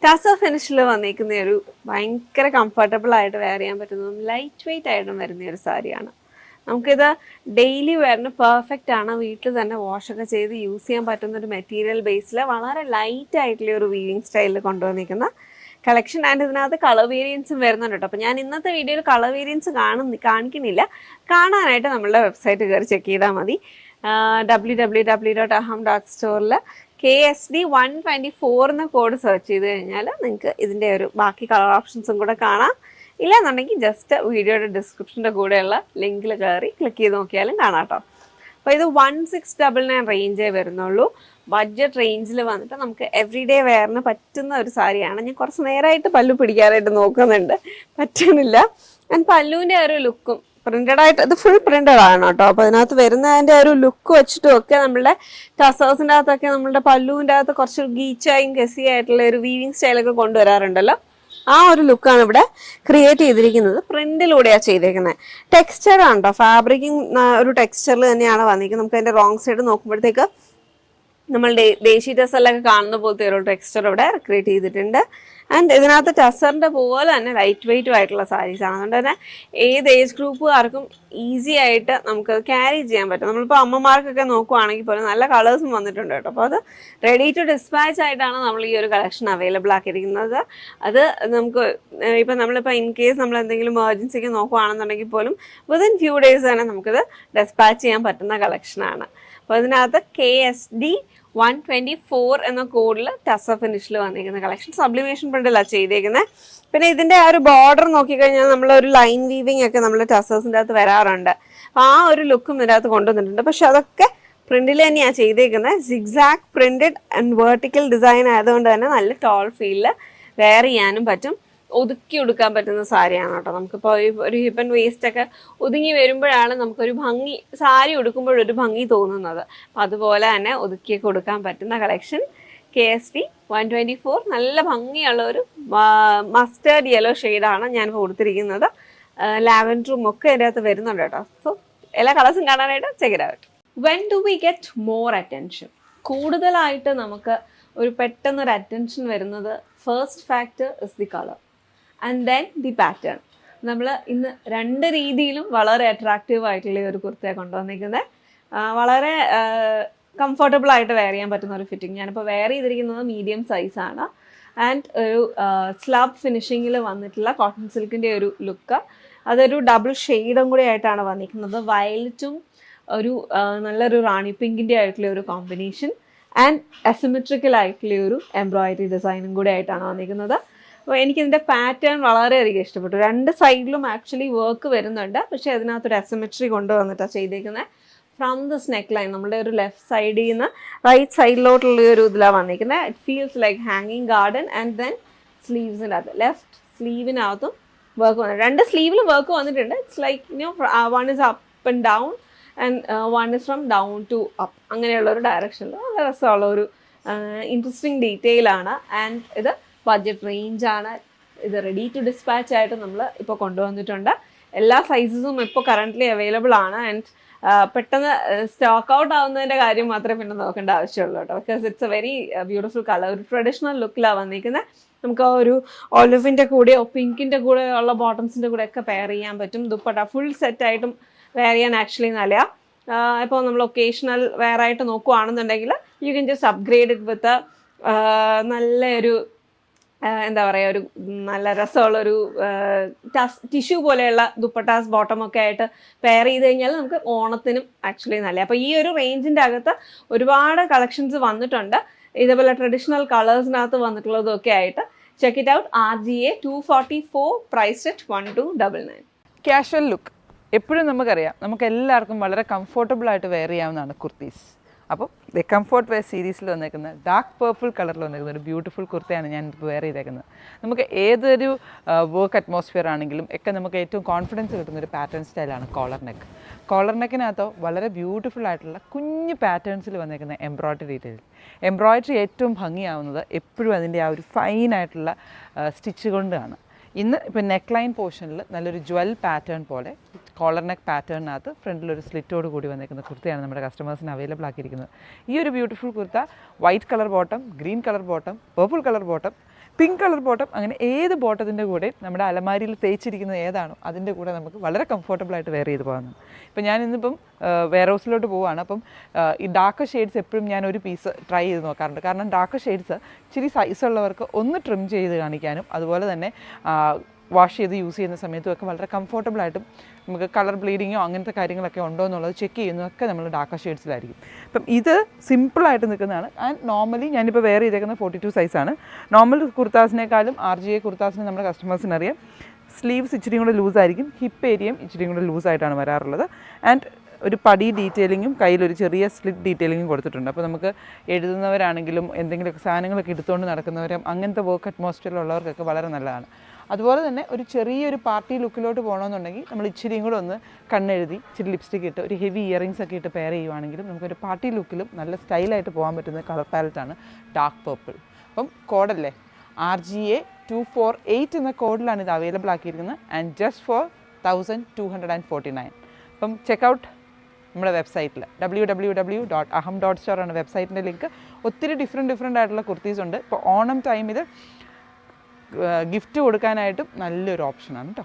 ടസർ ഫിനിഷിൽ വന്നിരിക്കുന്ന ഒരു ഭയങ്കര കംഫർട്ടബിൾ ആയിട്ട് വെയർ ചെയ്യാൻ പറ്റുന്നതും ലൈറ്റ് വെയിറ്റ് ആയിട്ടും വരുന്ന ഒരു സാരിയാണ്. നമുക്കിത് ഡെയിലി വെയറിന് പെർഫെക്റ്റ് ആണ്. വീട്ടിൽ തന്നെ വാഷൊക്കെ ചെയ്ത് യൂസ് ചെയ്യാൻ പറ്റുന്ന ഒരു മെറ്റീരിയൽ ബേസിൽ വളരെ ലൈറ്റ് ആയിട്ടുള്ള ഒരു വീവിങ് സ്റ്റൈലിൽ കൊണ്ടുവന്നിരിക്കുന്ന കളക്ഷൻ. ആൻഡ് ഇതിനകത്ത് കളർ വേരിയൻസും വരുന്നുണ്ട് കേട്ടോ. അപ്പോൾ ഞാൻ ഇന്നത്തെ വീഡിയോയിൽ കളർ വേരിയൻസ് കാണിക്കുന്നില്ല. കാണാനായിട്ട് നമ്മളുടെ വെബ്സൈറ്റ് കയറി ചെക്ക് ചെയ്താൽ മതി. www.aham.store KSD 124 എന്ന കോഡ് സെർച്ച് ചെയ്ത് കഴിഞ്ഞാൽ നിങ്ങൾക്ക് ഇതിൻ്റെ ഒരു ബാക്കി കളർ ഓപ്ഷൻസും കൂടെ കാണാം. ഇല്ലാന്നുണ്ടെങ്കിൽ ജസ്റ്റ് വീഡിയോയുടെ ഡിസ്ക്രിപ്ഷൻ്റെ കൂടെയുള്ള ലിങ്കിൽ കയറി ക്ലിക്ക് ചെയ്ത് നോക്കിയാലും കാണാം കേട്ടോ. അപ്പോൾ ഇത് 1699 റേഞ്ചേ വരുന്നുള്ളൂ. ബഡ്ജറ്റ് റേഞ്ചിൽ വന്നിട്ട് നമുക്ക് എവറിഡേ വെയറിന് പറ്റുന്ന ഒരു സാരിയാണ്. ഞാൻ കുറച്ച് നേരമായിട്ട് പല്ലു പിടിക്കാനായിട്ട് നോക്കുന്നുണ്ട്, പറ്റുന്നില്ല. ആൻഡ് പല്ലുവിൻ്റെ ഒരു ലുക്കും പ്രിന്റഡ് ആയിട്ട്, ഇത് ഫുൾ പ്രിന്റഡ് ആണ് കേട്ടോ. അപ്പോൾ അതിനകത്ത് വരുന്നതിൻ്റെ ഒരു ലുക്ക് വെച്ചിട്ടും ഒക്കെ നമ്മളുടെ ടസേഴ്സിൻ്റെ അകത്തൊക്കെ നമ്മളുടെ പല്ലുവിൻ്റെ അകത്ത് കുറച്ച് ഗീച്ചായും ഗസിയായിട്ടുള്ള ഒരു വീവിങ് സ്റ്റൈലൊക്കെ കൊണ്ടുവരാറുണ്ടല്ലോ. ആ ഒരു ലുക്കാണ് ഇവിടെ ക്രിയേറ്റ് ചെയ്തിരിക്കുന്നത്. പ്രിന്റിലൂടെയാണ് ചെയ്തേക്കുന്നത്. ടെക്സ്ചർ ആണ് കേട്ടോ, ഫാബ്രിക്കിംഗ് ഒരു ടെക്സ്ചറിൽ തന്നെയാണ് വന്നിരിക്കുന്നത്. നമുക്ക് അതിൻ്റെ റോങ് സൈഡ് നോക്കുമ്പോഴത്തേക്ക് നമ്മൾ ദേശി ടസറിലൊക്കെ കാണുന്ന പോലത്തെ ഒരു ടെക്സ്ചർ ഇവിടെ ക്രിയേറ്റ് ചെയ്തിട്ടുണ്ട്. ആൻഡ് ഇതിനകത്ത് ടസറിൻ്റെ പോലെ തന്നെ ലൈറ്റ് വെയിറ്റും ആയിട്ടുള്ള സാരീസാണ്. അതുകൊണ്ട് തന്നെ ഏത് ഏജ് ഗ്രൂപ്പുകാർക്കും ഈസി ആയിട്ട് നമുക്ക് ക്യാരി ചെയ്യാൻ പറ്റും. നമ്മളിപ്പോൾ അമ്മമാർക്കൊക്കെ നോക്കുവാണെങ്കിൽ പോലും നല്ല കളേഴ്സും വന്നിട്ടുണ്ട് കേട്ടോ. അപ്പോൾ അത് റെഡി ടു ഡിസ്പാച്ച് ആയിട്ടാണ് നമ്മൾ ഈ ഒരു കളക്ഷൻ അവൈലബിൾ ആക്കിയിരിക്കുന്നത്. അത് നമുക്ക് നമ്മളിപ്പോൾ ഇൻ കേസ് നമ്മൾ എന്തെങ്കിലും എമർജൻസിക്ക് നോക്കുവാണെന്നുണ്ടെങ്കിൽ പോലും വിതിൻ ഫ്യൂ ഡേയ്സ് തന്നെ നമുക്കിത് ഡിസ്പാച്ച് ചെയ്യാൻ പറ്റുന്ന കളക്ഷനാണ്. അപ്പോൾ ഇതിനകത്ത് KSD 124 എന്ന കോഡിൽ ടസർ ഫിനിഷിൽ വന്നിരിക്കുന്ന കളക്ഷൻ സബ്ലിമേഷൻ പ്രിന്റിലാണ് ചെയ്തേക്കുന്നത്. പിന്നെ ഇതിൻ്റെ ആ ഒരു ബോർഡർ നോക്കിക്കഴിഞ്ഞാൽ നമ്മളൊരു ലൈൻ വീവിങ് ഒക്കെ നമ്മൾ ടസേഴ്സിൻ്റെ അകത്ത് വരാറുണ്ട്. അപ്പോൾ ആ ഒരു ലുക്കും ഇതിനകത്ത് കൊണ്ടുവന്നിട്ടുണ്ട്. പക്ഷെ അതൊക്കെ പ്രിന്റിൽ തന്നെയാണ് ചെയ്തേക്കുന്നത്. Zigzag printed and vertical design ആയതുകൊണ്ട് തന്നെ നല്ല ടോൾ ഫീലിൽ വെയർ ചെയ്യാനും പറ്റും. ഒതുക്കി ഉടുക്കാൻ പറ്റുന്ന സാരിയാണ് കേട്ടോ. നമുക്കിപ്പോൾ ഒരു ഹിപ്പ് ആൻഡ് വേസ്റ്റ് ഒക്കെ ഒതുങ്ങി വരുമ്പോഴാണ് നമുക്കൊരു ഭംഗി, സാരി ഉടുക്കുമ്പോഴൊരു ഭംഗി തോന്നുന്നത്. അപ്പം അതുപോലെ തന്നെ ഒതുക്കിയൊക്കെ കൊടുക്കാൻ പറ്റുന്ന കളക്ഷൻ KSD 124. നല്ല ഭംഗിയുള്ള ഒരു മസ്റ്റേർഡ് യെല്ലോ ഷെയ്ഡാണ് ഞാനിപ്പോൾ കൊടുത്തിരിക്കുന്നത്. ലാവൻഡറും ഒക്കെ അതിൻ്റെ അകത്ത് വരുന്നുണ്ട് കേട്ടോ. സോ എല്ലാ കളേഴ്സും കാണാനായിട്ട് check it out. When do we get more attention? കൂടുതലായിട്ട് നമുക്ക് ഒരു പെട്ടെന്നൊരു അറ്റൻഷൻ വരുന്നത് first factor is the colour and then the pattern. നമ്മൾ ഇന്ന് രണ്ട് രീതിയിലും വളരെ അട്രാക്റ്റീവ് ആയിട്ടുള്ള ഒരു കുർത്തയാണ് കൊണ്ടുവന്നിരിക്കുന്നത്. വളരെ കംഫർട്ടബിൾ ആയിട്ട് വെയർ ചെയ്യാൻ പറ്റുന്ന ഒരു ഫിറ്റിംഗ്. ഞാനിപ്പോൾ വെയർ ചെയ്തിരിക്കുന്നത് മീഡിയം സൈസാണ്. ആൻഡ് ഒരു സ്ലബ് ഫിനിഷിങ്ങിൽ വന്നിട്ടുള്ള കോട്ടൺ സിൽക്കിൻ്റെ ഒരു ലുക്ക്. അതൊരു ഡബിൾ ഷെയ്ഡും കൂടി ആയിട്ടാണ് വന്നിരിക്കുന്നത്. വയലറ്റും ഒരു നല്ലൊരു റാണി പിങ്കിൻ്റെ ആയിട്ടുള്ള ഒരു കോമ്പിനേഷൻ ആൻഡ് അസിമെട്രിക്കൽ ആയിട്ടുള്ള ഒരു എംബ്രോയിഡറി ഡിസൈനും കൂടി ആയിട്ടാണ് വന്നിരിക്കുന്നത്. അപ്പോൾ എനിക്കിതിൻ്റെ പാറ്റേൺ വളരെയധികം ഇഷ്ടപ്പെട്ടു. രണ്ട് സൈഡിലും ആക്ച്വലി വർക്ക് വരുന്നുണ്ട്, പക്ഷേ അതിനകത്തൊരു അസിമെട്രി കൊണ്ടുവന്നിട്ടാണ് ചെയ്തേക്കുന്നത്. ഫ്രം ദിസ് നെക്ക് ലൈൻ നമ്മുടെ ഒരു ലെഫ്റ്റ് സൈഡിൽ നിന്ന് റൈറ്റ് സൈഡിലോട്ടുള്ള ഒരു ഇതിലാണ് വന്നിരിക്കുന്നത്. ഇറ്റ് ഫീൽസ് ലൈക്ക് ഹാങ്ങിങ് ഗാർഡൻ. ആൻഡ് ദെൻ സ്ലീവ്സിൻ്റെ അകത്ത് ലെഫ്റ്റ് സ്ലീവിനകത്തും വർക്ക് വന്നിട്ടുണ്ട്. രണ്ട് സ്ലീവിലും വർക്ക് വന്നിട്ടുണ്ട്. It's like one is up and down and one is from down to up, അങ്ങനെയുള്ളൊരു ഡയറക്ഷനിൽ നല്ല രസമുള്ള ഒരു ഇൻട്രസ്റ്റിംഗ് ഡീറ്റെയിൽ ആണ്. ആൻഡ് ഇത് ബഡ്ജറ്റ് റേഞ്ചാണ്. ഇത് റെഡി ടു ഡിസ്പാച്ച് ആയിട്ട് നമ്മൾ ഇപ്പോൾ കൊണ്ടുവന്നിട്ടുണ്ട്. എല്ലാ സൈസസും ഇപ്പോൾ കറൻ്റ്ലി അവൈലബിൾ ആണ്. ആൻഡ് പെട്ടെന്ന് സ്റ്റോക്ക് ഔട്ട് ആവുന്നതിൻ്റെ കാര്യം മാത്രമേ പിന്നെ നോക്കേണ്ട ആവശ്യമുള്ളൂ കേട്ടോ. Because it's A very beautiful colour. ഒരു ട്രഡീഷണൽ ലുക്കിലാണ് വന്നിരിക്കുന്നത്. നമുക്ക് ഒരു ഒലിവിൻ്റെ കൂടെയോ പിങ്കിൻ്റെ കൂടെ ഉള്ള ബോട്ടംസിൻ്റെ കൂടെ ഒക്കെ പെയർ ചെയ്യാൻ പറ്റും. ദുപ്പട്ട ഫുൾ സെറ്റായിട്ടും വെയർ ചെയ്യാൻ ആക്ച്വലി നല്ലതാണ്. ഇപ്പോൾ നമ്മൾ ഒക്കേഷണൽ വെയർ ആയിട്ട് നോക്കുകയാണെന്നുണ്ടെങ്കിൽ you can just upgrade it with നല്ലൊരു എന്താ പറയുക, ഒരു നല്ല രസമുള്ളൊരു ടിഷ്യൂ പോലെയുള്ള ദുപ്പട്ടാസ് ബോട്ടമൊക്കെ ആയിട്ട് പെയർ ചെയ്ത് കഴിഞ്ഞാൽ നമുക്ക് ഓണത്തിനും ആക്ച്വലി നല്ല. അപ്പോൾ ഈ ഒരു റേഞ്ചിൻ്റെ അകത്ത് ഒരുപാട് കളക്ഷൻസ് വന്നിട്ടുണ്ട്. ഇതേപോലെ ട്രഡീഷണൽ കളേഴ്സിനകത്ത് വന്നിട്ടുള്ളതൊക്കെ ആയിട്ട് check it out. RGA 244, price at 1299. Casual look എപ്പോഴും നമുക്കറിയാം, നമുക്ക് എല്ലാവർക്കും വളരെ കംഫർട്ടബിൾ ആയിട്ട് വെയർ ചെയ്യാവുന്നതാണ് കുർത്തീസ്. അപ്പോൾ ദ കംഫർട്ട് വെയർ സീരീസിൽ വന്നേക്കുന്ന ഡാർക്ക് പേർപ്പിൾ കളറിൽ വന്നേക്കുന്ന ഒരു ബ്യൂട്ടിഫുൾ കുർത്തയാണ് ഞാൻ ഇപ്പോൾ വെയർ ചെയ്തേക്കുന്നത്. നമുക്ക് ഏതൊരു വർക്ക് അറ്റ്മോസ്ഫിയർ ആണെങ്കിലും ഒക്കെ നമുക്ക് ഏറ്റവും കോൺഫിഡൻസ് കിട്ടുന്ന ഒരു പാറ്റേൺ സ്റ്റൈലാണ് കോളർ നെക്ക്. കോളർ നെക്കിനകത്തോ വളരെ ബ്യൂട്ടിഫുൾ ആയിട്ടുള്ള കുഞ്ഞ് പാറ്റേൺസിൽ വന്നേക്കുന്ന എംബ്രോയ്ഡറി ഡീറ്റെയിൽ. എംബ്രോയ്ഡറി ഏറ്റവും ഭംഗിയാവുന്നത് എപ്പോഴും അതിൻ്റെ ആ ഒരു ഫൈനായിട്ടുള്ള സ്റ്റിച്ച് കൊണ്ടാണ്. ഇന്ന് ഇപ്പോൾ നെക്ക് ലൈൻ പോർഷനിൽ നല്ലൊരു ജ്വൽ പാറ്റേൺ പോലെ കോളർ നെക്ക് പാറ്റേണിനകത്ത് ഫ്രണ്ടിലൊരു സ്ലിറ്റോട് കൂടി വന്നിരിക്കുന്ന കുർത്തയാണ് നമ്മുടെ കസ്റ്റമേഴ്സിന് അവൈലബിൾ ആക്കിയിരിക്കുന്നത്. ഈ ഒരു beautiful kurta white colour bottom, green colour bottom, purple colour bottom pink colour bottom, അങ്ങനെ ഏത് ബോട്ടത്തിൻ്റെ കൂടെ നമ്മുടെ അലമാരിയിൽ തേച്ചിരിക്കുന്നത് ഏതാണോ അതിൻ്റെ കൂടെ നമുക്ക് വളരെ കംഫർട്ടബിളായിട്ട് വെയർ ചെയ്ത് പോകാമെന്ന്. ഇപ്പം ഞാൻ ഇന്നിപ്പം വെയർ ഹൗസിലോട്ട് പോവുകയാണ്. അപ്പം ഈ ഡാർക്ക് ഷെയ്ഡ്സ് എപ്പോഴും ഞാൻ ഒരു പീസ് ട്രൈ ചെയ്ത് നോക്കാറുണ്ട്. കാരണം ഡാർക്ക് ഷെയ്ഡ്സ് ഇച്ചിരി സൈസുള്ളവർക്ക് ഒന്ന് ട്രിം ചെയ്ത് കാണിക്കാനും അതുപോലെ തന്നെ വാഷ് ചെയ്ത് യൂസ് ചെയ്യുന്ന സമയത്തും ഒക്കെ വളരെ കംഫർട്ടബിളായിട്ടും നമുക്ക് കളർ ബ്ലീഡിങ്ങോ അങ്ങനത്തെ കാര്യങ്ങളൊക്കെ ഉണ്ടോ എന്നുള്ളത് ചെക്ക് ചെയ്യുന്നതൊക്കെ നമ്മൾ ഡാർക്ക് ഷെയ്ഡ്സിലായിരിക്കും. അപ്പം ഇത് സിമ്പിളായിട്ട് നിൽക്കുന്നതാണ്. ആൻഡ് നോർമലി ഞാനിപ്പോൾ വെയർ ചെയ്തേക്കുന്ന 42 സൈസാണ്. നോർമൽ കുർത്താസിനേക്കാളും RGA കുർത്താസിന് നമ്മുടെ കസ്റ്റമേഴ്സിന് അറിയാം സ്ലീവ്സ് ഇച്ചിരി കൂടെ ലൂസായിരിക്കും, ഹിപ്പ് ഏരിയയും ഇച്ചിരി കൂടെ ലൂസായിട്ടാണ് വരാറുള്ളത്. ആൻഡ് ഒരു പടി ഡീറ്റെയിലിങ്ങും കയ്യിലൊരു ചെറിയ സ്ലിറ്റ് ഡീറ്റെയിലിങ്ങും കൊടുത്തിട്ടുണ്ട്. അപ്പോൾ നമുക്ക് എഴുതുന്നവരാണെങ്കിലും എന്തെങ്കിലുമൊക്കെ സാധനങ്ങളൊക്കെ എടുത്തുകൊണ്ട് നടക്കുന്നവരും അങ്ങനത്തെ വർക്ക് അറ്റ്മോസ്ഫിയറിലുള്ളവർക്കൊക്കെ വളരെ നല്ലതാണ്. അതുപോലെ തന്നെ ഒരു ചെറിയൊരു പാർട്ടി ലുക്കിലോട്ട് പോകണമെന്നുണ്ടെങ്കിൽ നമ്മൾ ഇച്ചിരിയും കൂടെ ഒന്ന് കണ്ണെഴുതി ഇച്ചിരി ലിപ്സ്റ്റിക് ഇട്ട് ഒരു ഹെവി ഇയറിങ്സ് ഒക്കെ ഇട്ട് പെയർ ചെയ്യുവാണെങ്കിലും നമുക്കൊരു പാർട്ടി ലുക്കിലും നല്ല സ്റ്റൈലായിട്ട് പോകാൻ പറ്റുന്ന കളർ പാലറ്റാണ് ഡാർക്ക് പേർപ്പിൾ. അപ്പം കോഡല്ലേ RGA 248 എന്ന കോഡിലാണ് ഇത് അവൈലബിൾ ആക്കിയിരിക്കുന്നത്. And just for 1249. അപ്പം ചെക്കൗട്ട് നമ്മുടെ വെബ്സൈറ്റിൽ www.aham.store ആണ് വെബ്സൈറ്റിൻ്റെ ലിങ്ക്. ഒത്തിരി ഡിഫറെൻ്റ് ആയിട്ടുള്ള കുർത്തീസ് ഉണ്ട്. ഇപ്പോൾ ഓണം ടൈമിൽ ഗിഫ്റ്റ് കൊടുക്കാനായിട്ടും നല്ലൊരു ഓപ്ഷനാണ് കേട്ടോ.